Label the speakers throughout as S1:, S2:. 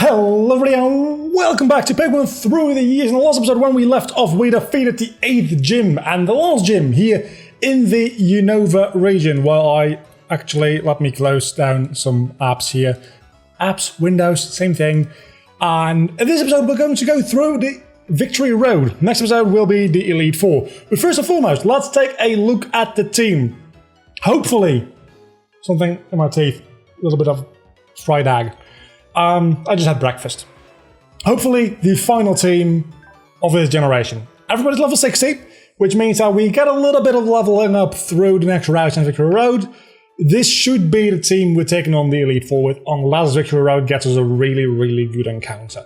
S1: Hello everybody and welcome back to Pokemon Through the Years. In the last episode when we left off, we defeated the 8th gym and the last gym here in the Unova region. Well, let me close down some apps here. Apps, Windows, same thing. And in this episode we're going to go through the Victory Road. Next episode will be the Elite Four. But first and foremost, let's take a look at the team. Hopefully, something in my teeth, a little bit of fried egg. I just had breakfast. Hopefully, the final team of this generation. Everybody's level 60, which means that we get a little bit of leveling up through the next route in Victory Road. This should be the team we're taking on the Elite Four with, unless Victory Road gets us a really, really good encounter.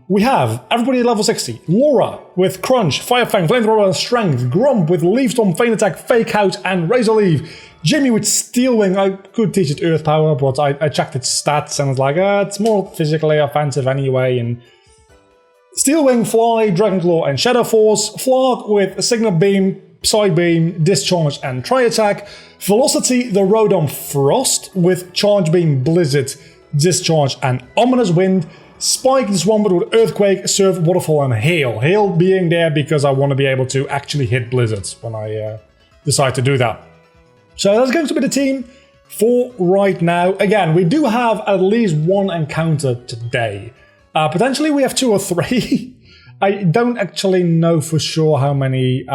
S1: We have everybody at level 60. Laura with Crunch, Fire Fang, Flamethrower and Strength. Grump with Leaf Storm, Feint Attack, Fake Out and Razor Leaf. Jimmy with Steel Wing. I could teach it Earth Power, but I checked its stats and was like, it's more physically offensive anyway. And Steel Wing, Fly, Dragon Claw and Shadow Force. Flark with Signal Beam, Side Beam, Discharge and Tri-Attack. Velocity, the Rotom Frost with Charge Beam, Blizzard, Discharge and Ominous Wind. Spike the Swampert with Earthquake, Surf, Waterfall and Hail. Hail being there because I want to be able to actually hit blizzards when I decide to do that. So that's going to be the team for right now. Again, we do have at least one encounter today. Potentially we have 2 or 3. I don't actually know for sure how many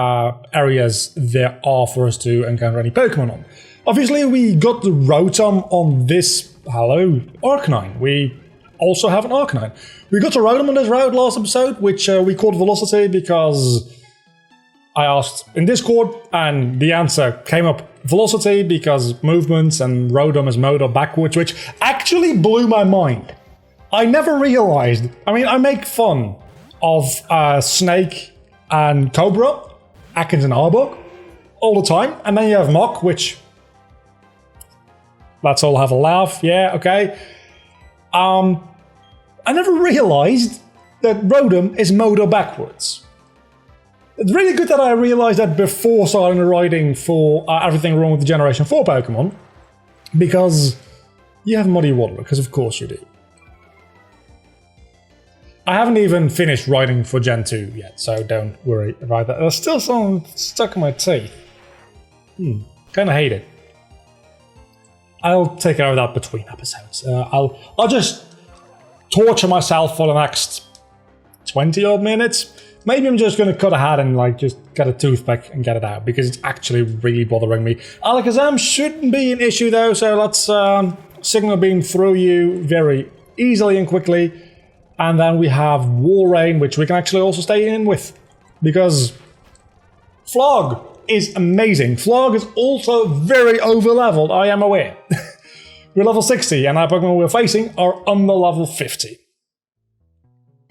S1: areas there are for us to encounter any Pokemon on. Obviously we got the Rotom on this, Arcanine. We also have an Arcanine. We got a Rotom on this route last episode, which we called Velocity because I asked in Discord, and the answer came up Velocity because movements and Rotom is Motor backwards, which actually blew my mind. I never realized. I mean, I make fun of Snake and Cobra, Atkins and Arbok, all the time, and then you have Mach, which let's all have a laugh. Yeah, okay. I never realized that Rotom is Motor backwards. It's really good that I realized that before starting the writing for Everything Wrong with the Generation 4 Pokemon, because you have Muddy Water, because of course you do. I haven't even finished writing for Gen 2 yet, so don't worry about that. There's still some stuck in my teeth. Kinda hate it. I'll take care of that between episodes. I'll just torture myself for the next 20 odd minutes. Maybe I'm just going to cut ahead and just get a toothpick and get it out because it's actually really bothering me. Alakazam shouldn't be an issue though, so let's Signal Beam through you very easily and quickly. And then we have Walrein, which we can actually also stay in with because Flog is amazing. Flog is also very over-leveled, I am aware. We're level 60 and our Pokemon we're facing are under level 50.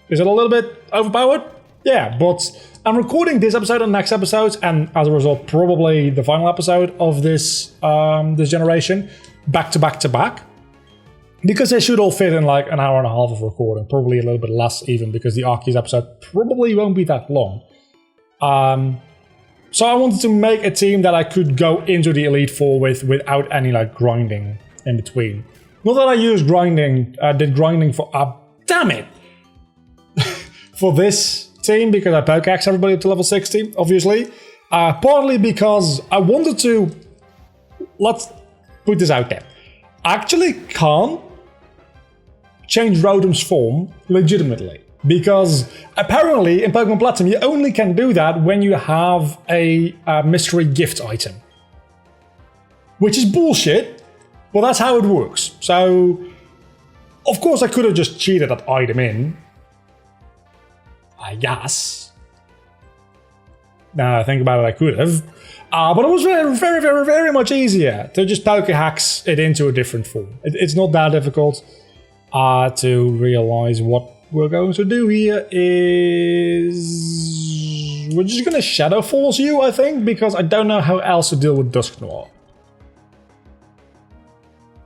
S1: Is it a little bit overpowered? Yeah, but I'm recording this episode and next episode, and as a result, probably the final episode of this this generation, back to back to back, because they should all fit in like an hour and a half of recording, probably a little bit less even, because the Arceus episode probably won't be that long. So I wanted to make a team that I could go into the Elite Four with without any grinding in between. Not that I used grinding, did grinding for damn it, for this team because I Pokeaxed everybody up to level 60, obviously. Partly because I wanted to, let's put this out there, I actually can't change Rotom's form legitimately. Because apparently in Pokemon Platinum you only can do that when you have a mystery gift item. Which is bullshit, but that's how it works. So, of course I could have just cheated that item in. I guess. Now I think about it, I could have. But it was very, very, very, very much easier to just Pokehex it into a different form. It's not that difficult to realize what we're going to do here is... We're just going to Shadow Force you, I think, because I don't know how else to deal with Dusknoir.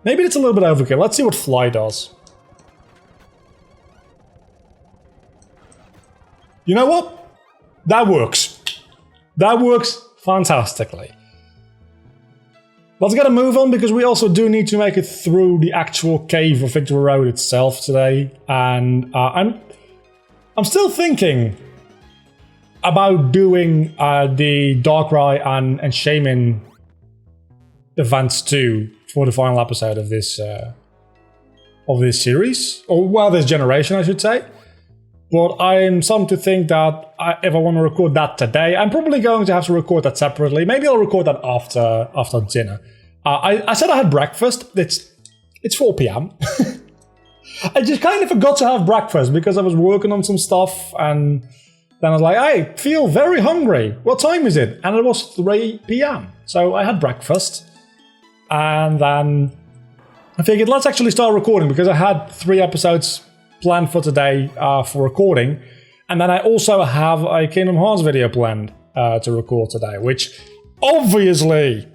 S1: Maybe it's a little bit overkill. Let's see what Fly does. You know what? That works. That works fantastically. let's get a move on, because we also do need to make it through the actual cave of Victory Road itself today. And I'm still thinking about doing the Darkrai and Shaman events too for the final episode of this series, or well, this generation, I should say. But I'm starting to think that if I want to record that today, I'm probably going to have to record that separately. Maybe I'll record that after dinner. I said I had breakfast. It's 4 p.m. I just kind of forgot to have breakfast because I was working on some stuff, and then I was like, I feel very hungry. What time is it? And it was 3 p.m. So I had breakfast, and then I figured let's actually start recording, because I had 3 episodes planned for today for recording, and then I also have a Kingdom Hearts video planned to record today, which obviously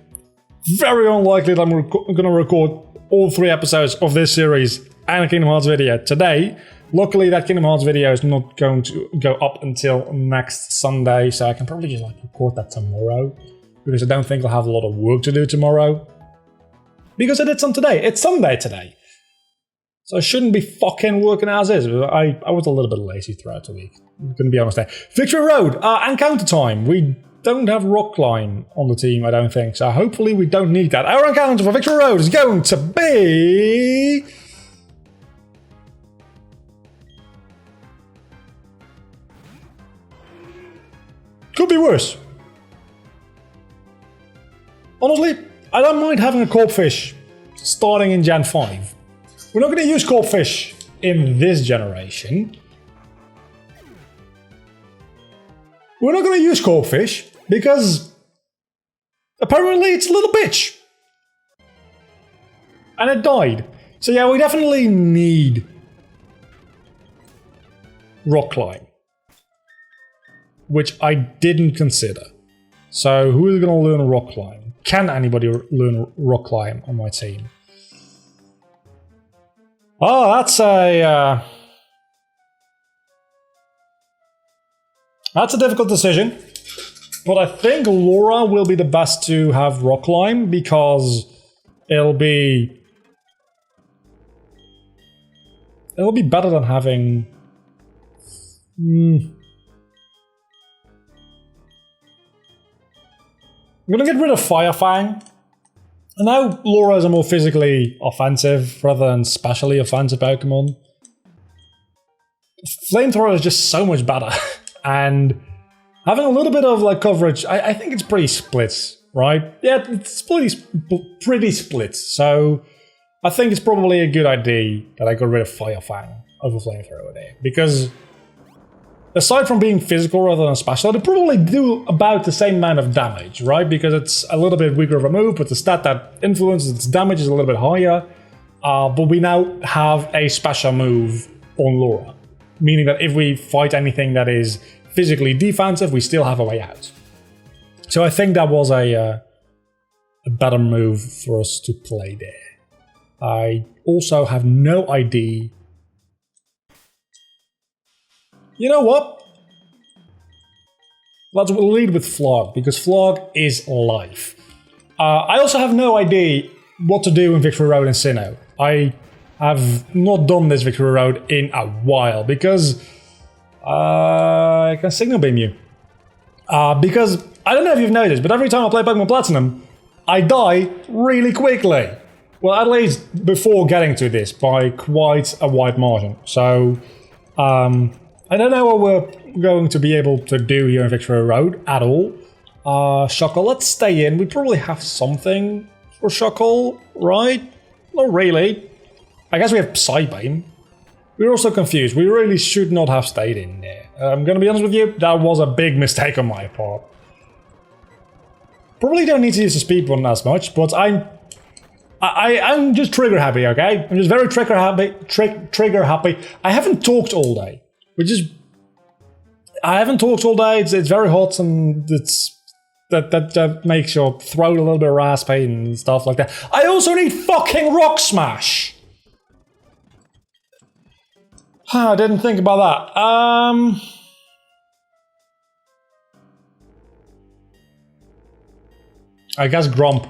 S1: very unlikely that I'm going to record all 3 episodes of this series and a Kingdom Hearts video today. Luckily, that Kingdom Hearts video is not going to go up until next Sunday, so I can probably just record that tomorrow, because I don't think I'll have a lot of work to do tomorrow, because I did some today. It's Sunday today. So I shouldn't be fucking working as is. I was a little bit lazy throughout the week. I'm going to be honest there. Victory Road, encounter time. We don't have rock climb on the team, I don't think. So hopefully we don't need that. Our encounter for Victory Road is going to be... could be worse. Honestly, I don't mind having a Corpfish starting in Gen 5. We're not going to use Corpfish in this generation. We're not going to use Corpfish because apparently it's a little bitch. And it died. So yeah, we definitely need Rock Climb, which I didn't consider. So who is going to learn Rock Climb? Can anybody learn Rock Climb on my team? Oh, that's a difficult decision. But I think Laura will be the best to have Rock Climb, because it'll be better than having... I'm going to get rid of Fire Fang. And now Laura is a more physically offensive rather than specially offensive Pokemon. Flamethrower is just so much better. And having a little bit of coverage, I think it's pretty split, right? Yeah, it's pretty split. So I think it's probably a good idea that I got rid of Fire Fang over Flamethrower there. Because aside from being physical rather than special, they probably do about the same amount of damage, right? Because it's a little bit weaker of a move, but the stat that influences its damage is a little bit higher. But we now have a special move on Laura, meaning that if we fight anything that is physically defensive, we still have a way out. So I think that was a better move for us to play there. I also have no idea. You know what? Let's lead with Flog, because Flog is life. I also have no idea what to do in Victory Road and Sinnoh. I have not done this Victory Road in a while, because I can Signal Beam you. Because, I don't know if you've noticed, but every time I play Pokemon Platinum, I die really quickly. Well, at least before getting to this, by quite a wide margin. So, I don't know what we're going to be able to do here in Victory Road at all. Shuckle, let's stay in. We probably have something for Shuckle, right? Not really. I guess we have Psybeam. We're also confused. We really should not have stayed in there. I'm going to be honest with you, that was a big mistake on my part. Probably don't need to use the speed button as much, but I'm just trigger happy, okay? I'm just very trigger happy. I haven't talked all day. I haven't talked all day. It's very hot, and that makes your throat a little bit raspy and stuff like that. I also need fucking Rock Smash. I didn't think about that. I guess Grump.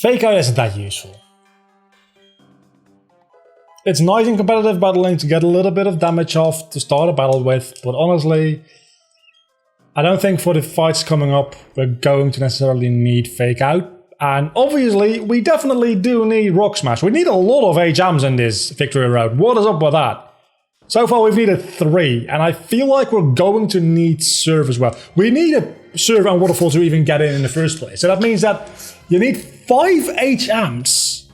S1: Fake out isn't that useful. It's nice in competitive battling to get a little bit of damage off to start a battle with, but honestly, I don't think for the fights coming up we're going to necessarily need Fake Out. And obviously, we definitely do need Rock Smash. We need a lot of HMs in this victory road. What is up with that? So far we've needed 3, and I feel like we're going to need Surf as well. We need a Surf and Waterfall to even get in the first place. So that means that you need 5 HMs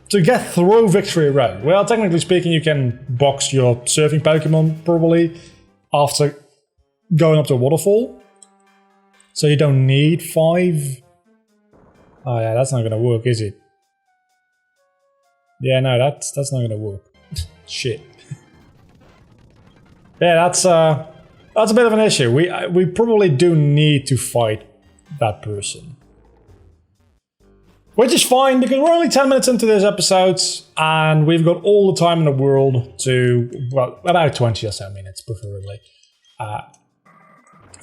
S1: to get through Victory Road. Well, technically speaking, you can box your surfing Pokemon probably after going up to a Waterfall. So you don't need 5. Oh yeah, that's not going to work, is it? Yeah, no, that's not going to work. Shit. Yeah, that's a bit of an issue. We probably do need to fight that person. Which is fine, because we're only 10 minutes into this episode, and we've got all the time in the world to, well, about 20 or so minutes, preferably,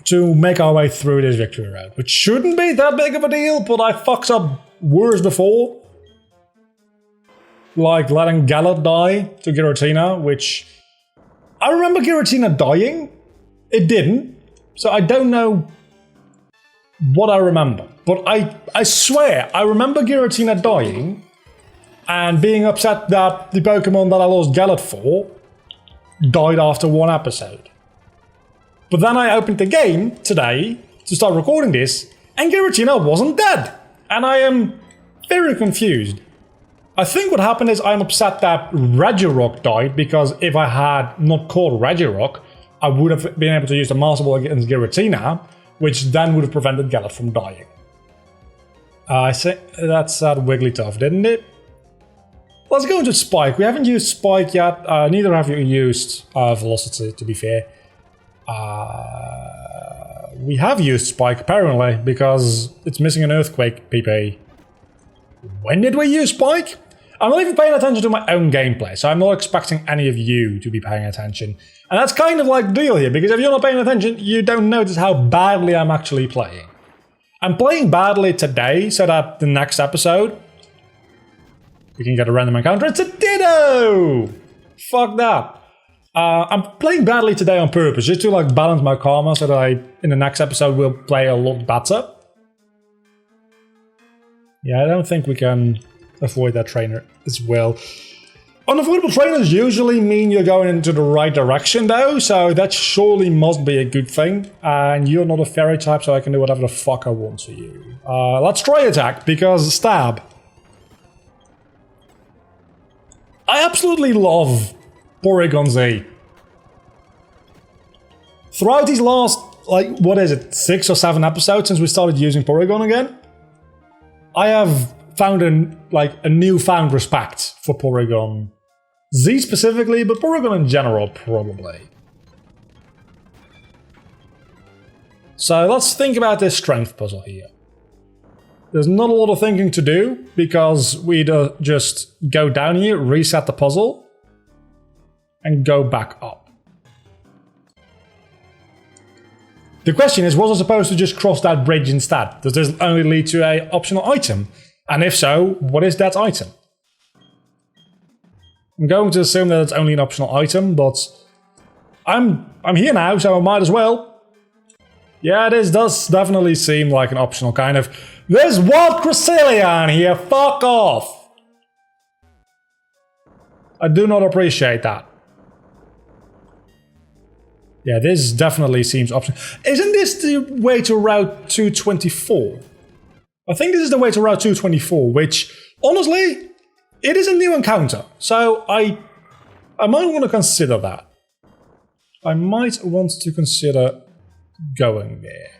S1: to make our way through this victory road. Which shouldn't be that big of a deal, but I fucked up worse before. Like letting Galar die to Giratina, which... I remember Giratina dying. It didn't. So I don't know what I remember. But I swear, I remember Giratina dying and being upset that the Pokemon that I lost Galar for died after 1 episode. But then I opened the game today to start recording this, and Giratina wasn't dead. And I am very confused. I think what happened is I'm upset that Regirock died, because if I had not caught Regirock, I would have been able to use the Master Ball against Giratina, which then would have prevented Galar from dying. I think that said Wigglytuff, didn't it? Let's go into Spike. We haven't used Spike yet. Neither have you used Velocity, to be fair. We have used Spike, apparently, because it's missing an Earthquake PP. When did we use Spike? I'm not even paying attention to my own gameplay, so I'm not expecting any of you to be paying attention. And that's kind of like the deal here, because if you're not paying attention, you don't notice how badly I'm actually playing. I'm playing badly today, so that the next episode, we can get a random encounter. It's a Ditto! Fuck that. I'm playing badly today on purpose, just to like balance my karma, so that in the next episode, will play a lot better. Yeah, I don't think we can avoid that trainer as well. Unavoidable trainers usually mean you're going into the right direction though, so that surely must be a good thing. And you're not a fairy type, so I can do whatever the fuck I want to you. Let's try attack, because stab. I absolutely love Porygon Z. Throughout these last, like, what is it, 6 or 7 episodes since we started using Porygon again, I have found a newfound respect for Porygon Z specifically, but Porygon in general, probably. So let's think about this strength puzzle here. There's not a lot of thinking to do, because we just go down here, reset the puzzle, and go back up. The question is, was I supposed to just cross that bridge instead? Does this only lead to an optional item? And if so, what is that item? I'm going to assume that it's only an optional item, but I'm here now, so I might as well. Yeah, this does definitely seem like an optional kind of... There's Wild Cresselia here, fuck off! I do not appreciate that. Yeah, this definitely seems optional. Isn't this the way to Route 224? I think this is the way to Route 224, which, honestly, it is a new encounter. So I might want to consider that. I might want to consider going there.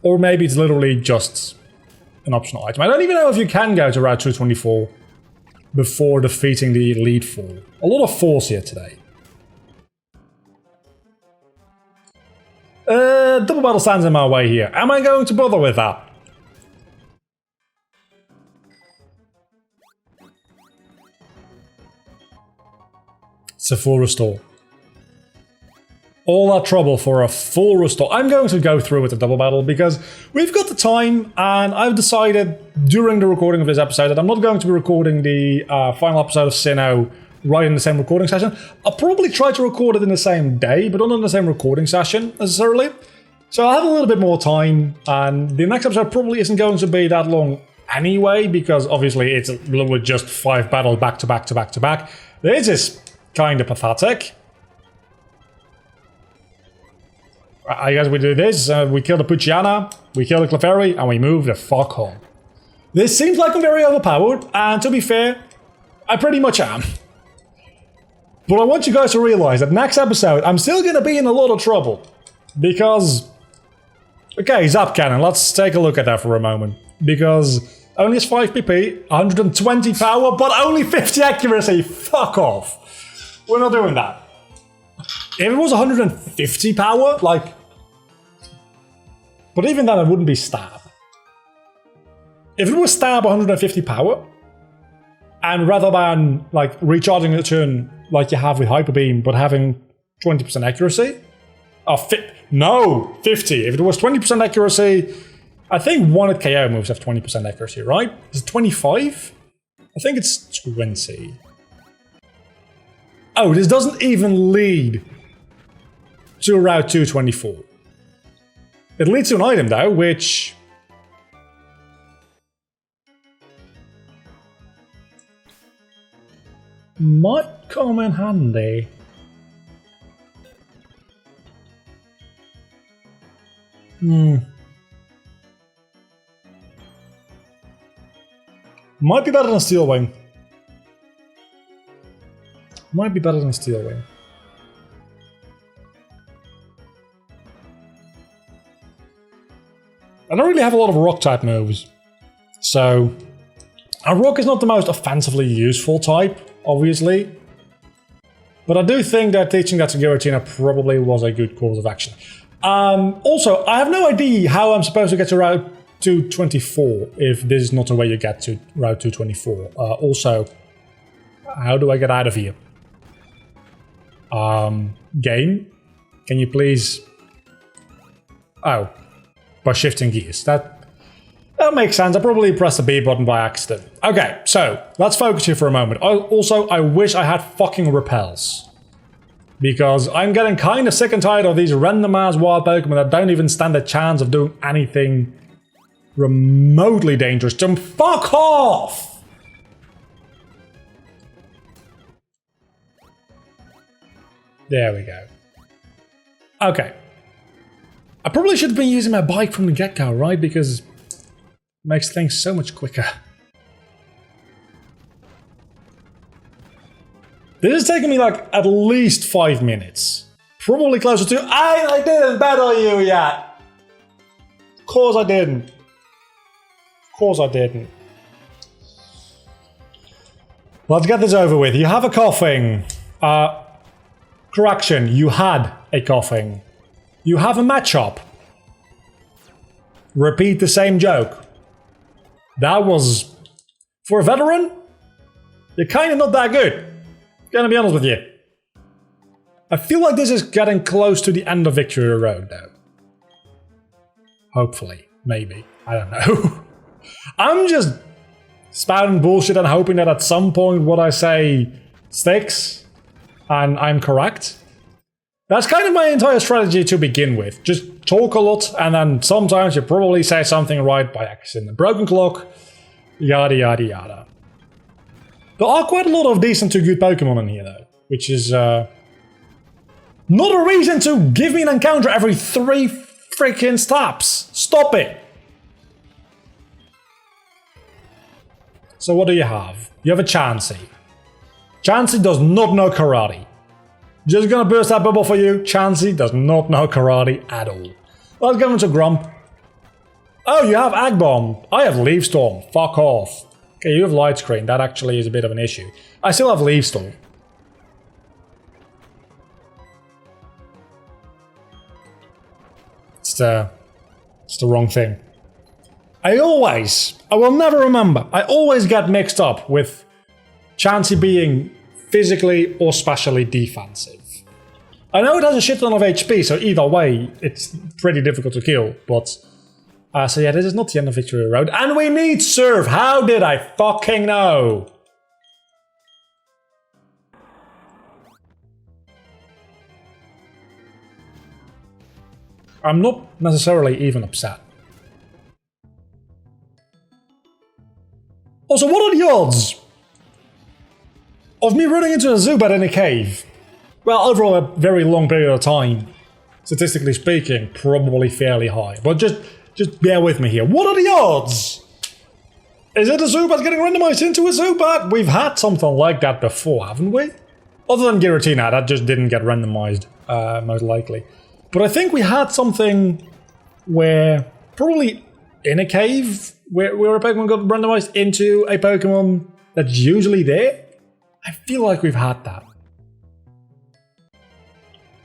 S1: Or maybe it's literally just an optional item. I don't even know if you can go to Route 224 before defeating the Elite Four. A lot of force here today. Double battle stands in my way here. Am I going to bother with that? It's a full restore. All that trouble for a full restore. I'm going to go through with the double battle because we've got the time, and I've decided during the recording of this episode that I'm not going to be recording the final episode of Sinnoh right in the same recording session. I'll probably try to record it in the same day, but not in the same recording session necessarily. So I'll have a little bit more time, and the next episode probably isn't going to be that long anyway, because obviously it's with just 5 battles back to back to back to back. This is kind of pathetic. I guess we do this, we kill the Poochyena, we kill the Clefairy, and we move the fuck home. This seems like I'm very overpowered, and to be fair, I pretty much am. But I want you guys to realize that next episode, I'm still going to be in a lot of trouble. Because... Okay, Zap Cannon, let's take a look at that for a moment. Because only has 5 PP, 120 power, but only 50 accuracy. Fuck off. We're not doing that. If it was 150 power, like... But even then, it wouldn't be stab. If it was stab 150 power, and rather than, like, recharging a turn like you have with Hyper Beam, but having 20% accuracy... Oh, no! 50! If it was 20% accuracy... I think one at KO moves have 20% accuracy, right? Is it 25? I think it's 20. Oh, this doesn't even lead to Route 224. It leads to an item, though, which... might come in handy. Might be better than Steel Wing. Might be better than Steel Wing. I don't really have a lot of rock type moves. So, a rock is not the most offensively useful type, obviously. But I do think that teaching that to Giratina probably was a good course of action. Also, I have no idea how I'm supposed to get to Route 224 if this is not the way you get to Route 224. Also, how do I get out of here? Game? Can you please... Oh, by shifting gears. That makes sense. I probably pressed the B button by accident. Okay, so let's focus here for a moment. I wish I had fucking repels. Because I'm getting kind of sick and tired of these random-ass wild Pokemon that don't even stand a chance of doing anything remotely dangerous to them. Fuck off! There we go. Okay. I probably should have been using my bike from the get-go, right? Because it makes things so much quicker. This is taking me like at least 5 minutes. Probably closer to... I didn't battle you yet! Of course I didn't. Of course I didn't. Let's get this over with. You have a coughing. Correction, you had a coughing. You have a matchup. Repeat the same joke. That was... For a veteran? You're kind of not that good. Gonna be honest with you. I feel like this is getting close to the end of Victory Road, though. Hopefully. Maybe. I don't know. I'm just spouting bullshit and hoping that at some point what I say sticks and I'm correct. That's kind of my entire strategy to begin with. Just talk a lot and then sometimes you probably say something right by accident. A broken clock, yada yada yada. There are quite a lot of decent to good Pokemon in here, though, which is not a reason to give me an encounter every 3 freaking steps. Stop it. So what do you have? You have a Chansey. Chansey does not know karate. Just gonna burst that bubble for you. Chansey does not know karate at all. Let's go into Grump. Oh, you have Egg Bomb. I have Leaf Storm. Fuck off. Okay, you have Light Screen. That actually is a bit of an issue. I still have Leaf Storm. It's the wrong thing. I will never remember. I always get mixed up with Chansey being physically or specially defensive. I know it has a shit ton of HP, so either way, it's pretty difficult to kill, but... so yeah, this is not the end of Victory Road. And we need Surf! How did I fucking know? I'm not necessarily even upset. Also, what are the odds of me running into a Zubat in a cave? Well, over a very long period of time, statistically speaking, probably fairly high. But just bear with me here. What are the odds? Is it a Zubat getting randomized into a Zubat? We've had something like that before, haven't we? Other than Giratina, that just didn't get randomized, most likely. But I think we had something where, probably in a cave, where a Pokemon got randomized into a Pokemon that's usually there. I feel like we've had that.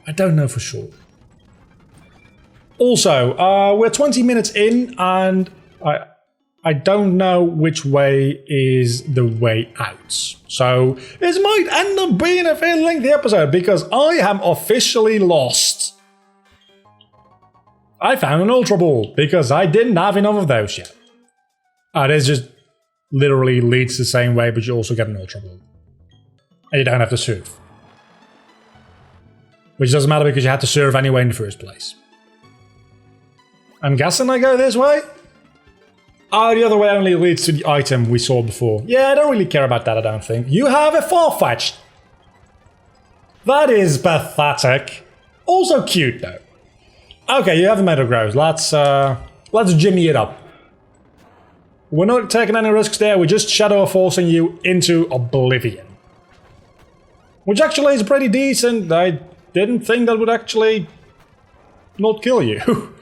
S1: I don't know for sure. Also, we're 20 minutes in, and I don't know which way is the way out. So this might end up being a fairly lengthy episode, because I am officially lost. I found an Ultra Ball, because I didn't have enough of those yet. This just literally leads the same way, but you also get an Ultra Ball. And you don't have to surf. Which doesn't matter because you had to surf anyway in the first place. I'm guessing I go this way? Oh, the other way only leads to the item we saw before. Yeah, I don't really care about that, I don't think. You have a Farfetch'd! That is pathetic. Also cute, though. Okay, you have a Metagross. Let's jimmy it up. We're not taking any risks there, we're just shadow forcing you into oblivion. Which actually is pretty decent. I didn't think that would actually not kill you.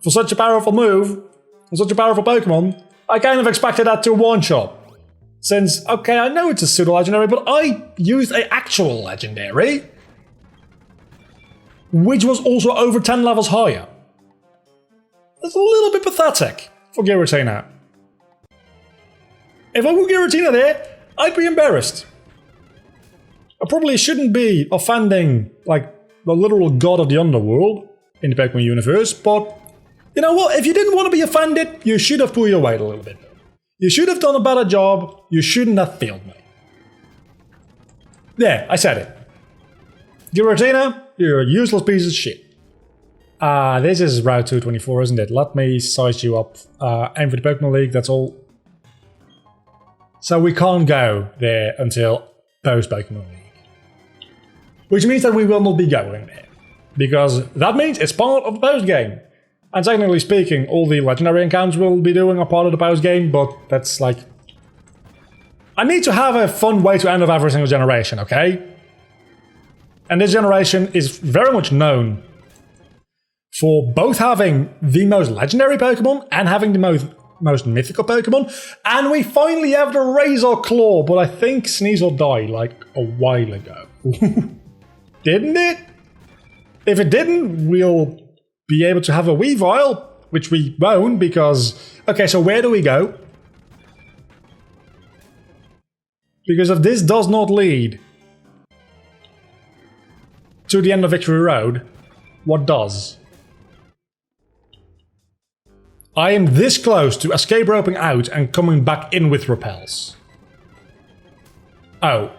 S1: For such a powerful move, for such a powerful Pokemon, I kind of expected that to one-shot. Since, okay, I know it's a pseudo-legendary, but I used an actual legendary, which was also over 10 levels higher. That's a little bit pathetic for Giratina. If I put Giratina there, I'd be embarrassed. I probably shouldn't be offending, like, the literal god of the underworld in the Pokemon universe, but you know what? If you didn't want to be offended, you should have pulled your weight a little bit. You should have done a better job. You shouldn't have failed me. There, I said it. Giratina, you're a useless piece of shit. This is Route 224, isn't it? Let me size you up. Aim for the Pokemon League, that's all. So we can't go there until post-Pokemon League. Which means that we will not be going there. Because that means it's part of the post-game. And technically speaking, all the legendary encounters we'll be doing are part of the post-game, but that's like... I need to have a fun way to end off every single generation, okay? And this generation is very much known for both having the most legendary Pokemon and having the most mythical Pokemon. And we finally have the Razor Claw, but I think Sneasel died like a while ago. Didn't it? If it didn't, we'll be able to have a Weavile, which we won't because... Okay, so where do we go? Because if this does not lead to the end of Victory Road, what does? I am this close to escape roping out and coming back in with repels. Oh,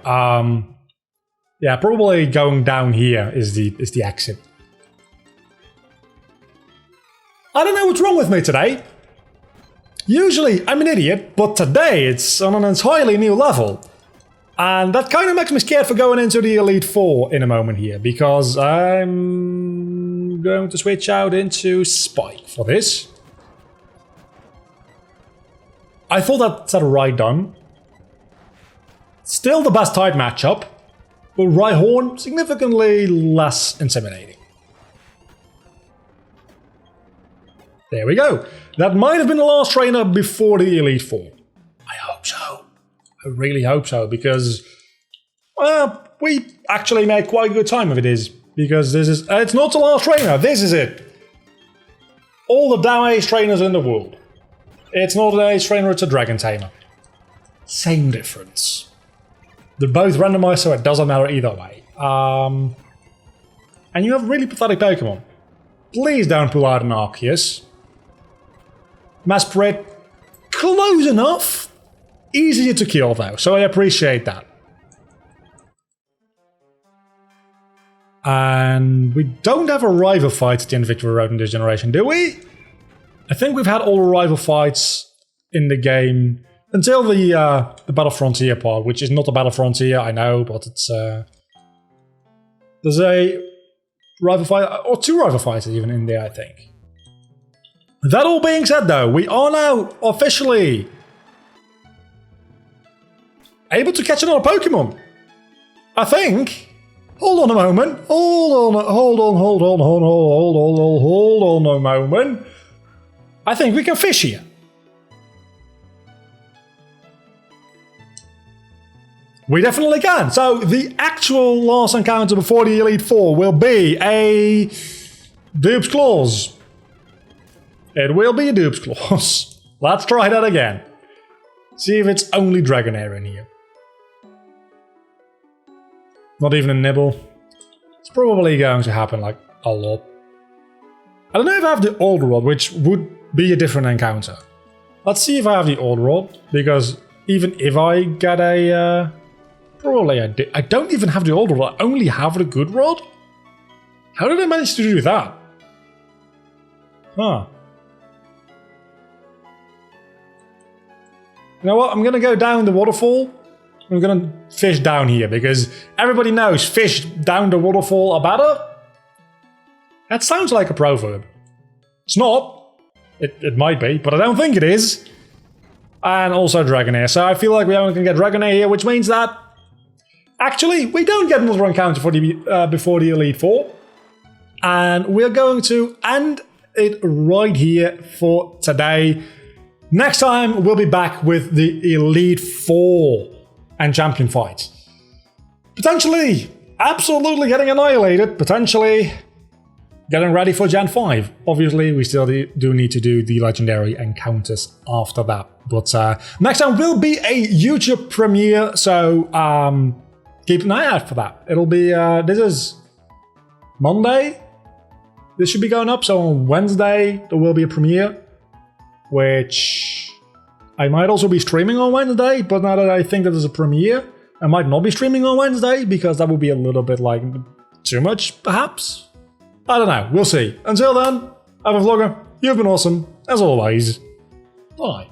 S1: yeah, probably going down here is the exit. I don't know what's wrong with me today. Usually I'm an idiot, but today it's on an entirely new level. And that kind of makes me scared for going into the Elite Four in a moment here, because I'm going to switch out into Spike for this. I thought that's a Rhydon. Still the best type matchup, but Rhyhorn significantly less intimidating. There we go. That might have been the last trainer before the Elite Four. I hope so. I really hope so, because, well, we actually made quite a good time if it is. Because this is, it's not the last trainer, this is it. All the damn ace trainers in the world. It's not an ace trainer, it's a dragon tamer. Same difference. They're both randomized, so it doesn't matter either way. and you have really pathetic Pokemon. Please don't pull out an Acreus. Masquerade, close enough. Easier to kill though, so I appreciate that. And we don't have a rival fight at the end of Victory Road in this generation, do we? I think we've had all the rival fights in the game until the Battle Frontier part, which is not a Battle Frontier, I know, but it's there's a rival fight, or 2 rival fights even in there, I think. That all being said though, we are now officially able to catch another Pokemon. I think. Hold on a moment. Hold on a moment. I think we can fish here. We definitely can. So the actual last encounter before the Elite Four will be a Dupe's Claws. It will be a Dupe's Claws. Let's try that again. See if it's only Dragonair in here. Not even a nibble. It's probably going to happen like a lot. I don't know if I have the Old Rod, which would be a different encounter. Let's see if I have the Old Rod, because even if I get a... probably I don't even have the Old Rod, I only have the Good Rod? How did I manage to do that? Huh. You know what, I'm gonna go down the waterfall. I'm gonna fish down here, because everybody knows fish down the waterfall are better. That sounds like a proverb. It's not. It might be, but I don't think it is. And also Dragonair. So I feel like we only can get Dragonair here, which means that... actually, we don't get another encounter for the, before the Elite Four. And we're going to end it right here for today. Next time, we'll be back with the Elite Four and champion fight. Potentially, absolutely getting annihilated. Potentially getting ready for Gen 5. Obviously, we still do need to do the legendary encounters after that. But next time will be a YouTube premiere, so keep an eye out for that. It'll be, this is Monday. This should be going up, so on Wednesday there will be a premiere, which I might also be streaming on Wednesday, but now that I think that there's a premiere, I might not be streaming on Wednesday, because that would be a little bit like too much, perhaps? I don't know, we'll see. Until then, I'm a vlogger, you've been awesome, as always. Bye.